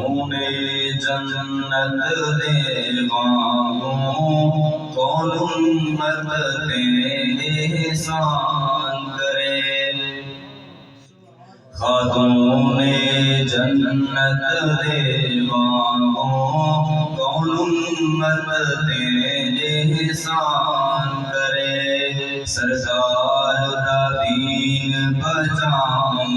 خاتون جنت دے وانگوں کون امت تے احسان کرے خاتون جنت دے وانگوں کون امت تے احسان کرے سرکار دا دین بچاون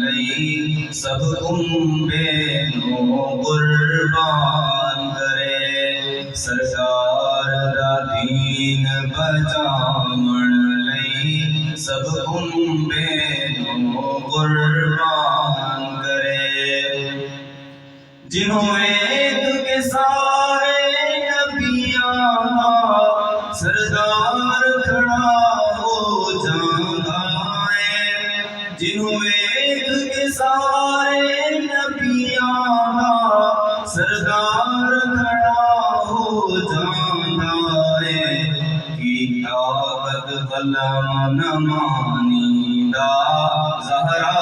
لئی سب کنبے نو قربان کرے سرکار دا دین بچاون لئی سب کنبے نو قربان کرے جنہوں ایک کے سارے نبیاں دا سردار کھڑا ہو جانا ہے جنہوں ایک کے سارے نبیاں دا سردار کھڑا ہو جانا ہے کی طاقت قلم نہ مانی دا زہرا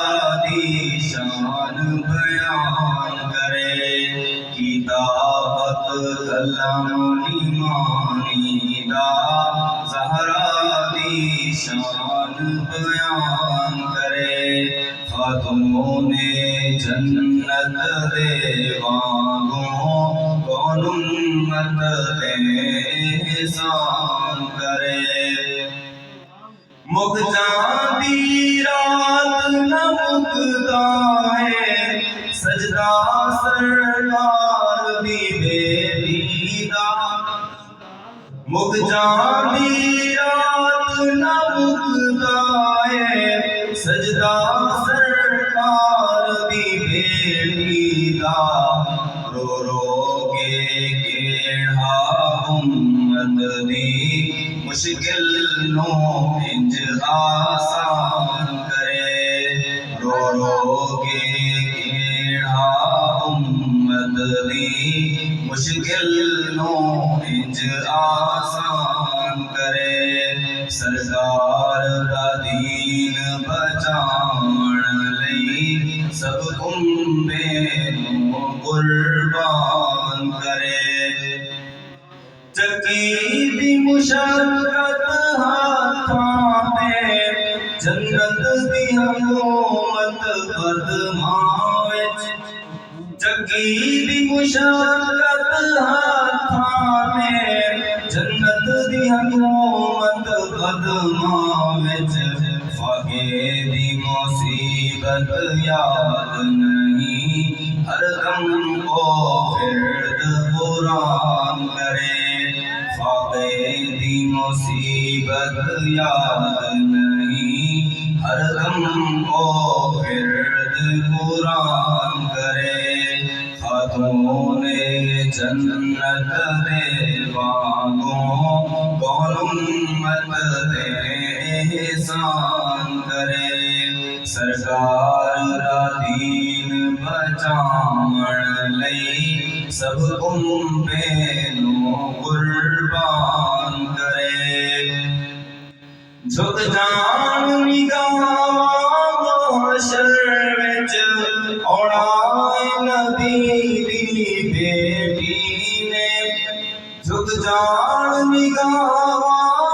دی شان بیان کرے کی طاقت قلم نہ مانی دا زہرا دی شان بیان کرے خاتون جنت دے وانگوں کون امت تے احسان کرے مک جاندی رات نہ مکدا ہے سجدہ سرکار دی بیٹی دا مک جاندی رات نہ مکدا ہے سجدہ سرکار دی بیٹی دا رو رو کے کیڑا امت دی مشکل نو انج آسان کرے رو رو کے کیڑا امت دی مشکل نو انج آسان کرے سرکار دا دین بچاون لئی سب کنبے نو قربان کرے چکی دی مشقت ہاتھاں تے جنت دی حکومت قدماں وچ چکی دی مشقت ہاتھاں تے جنت دی حکومت قدماں وچ فاقے دی مصیبت یاد نہیں ہر دم کو فرد قرآن کرے فاقے دی مصیبت یاد نہیں ہر دم کو فرد قرآن کرے خاتون جنت دے وانگوں کون امت تے احسان کرے سرکار دا دین بچاون لئی سب کنبے نو قربان کرے جھک جان نگاہ محشر وچ اوڑا نبی دی بیٹی نے جھک جان نگاہ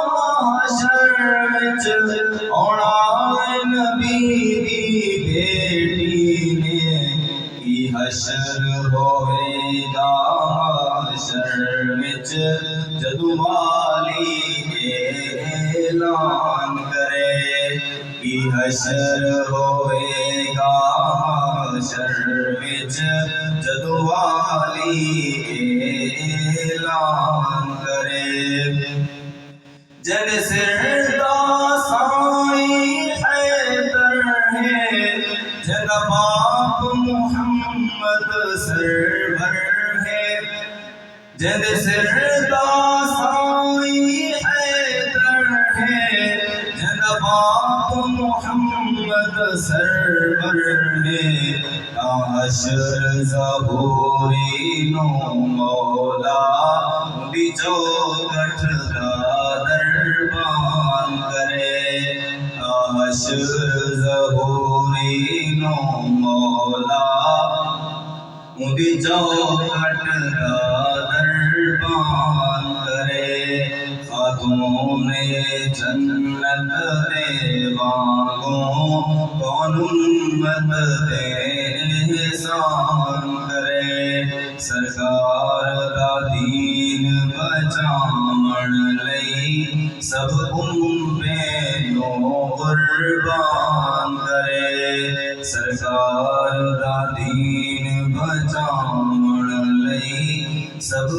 محشر وچ اوڑا نبی دی بیٹی نے کی حشر ہوئے گا محشر وچ جدوں والی اعلان کرے کی حشر ہوئے گا محشر وچ جدوں والی اعلان کرے جگ سر دا سائیں حیدر ہے جگ باپ محمد سرور ہے جگ سر دا سائیں حیدر ہے جگ باپ محمد سرور ہے حشر زبوری نو مولا دی چوکٹ دا دربان کرے حشر زبوری نو مولا اُدی چوکھٹ دا دربان کرے خاتون جنت دے وانگوں کون امت دے احسان کرے سرکار دا دین بچاون لئی سب نو قربان کرے سرکار دا دین بچاون لئی سب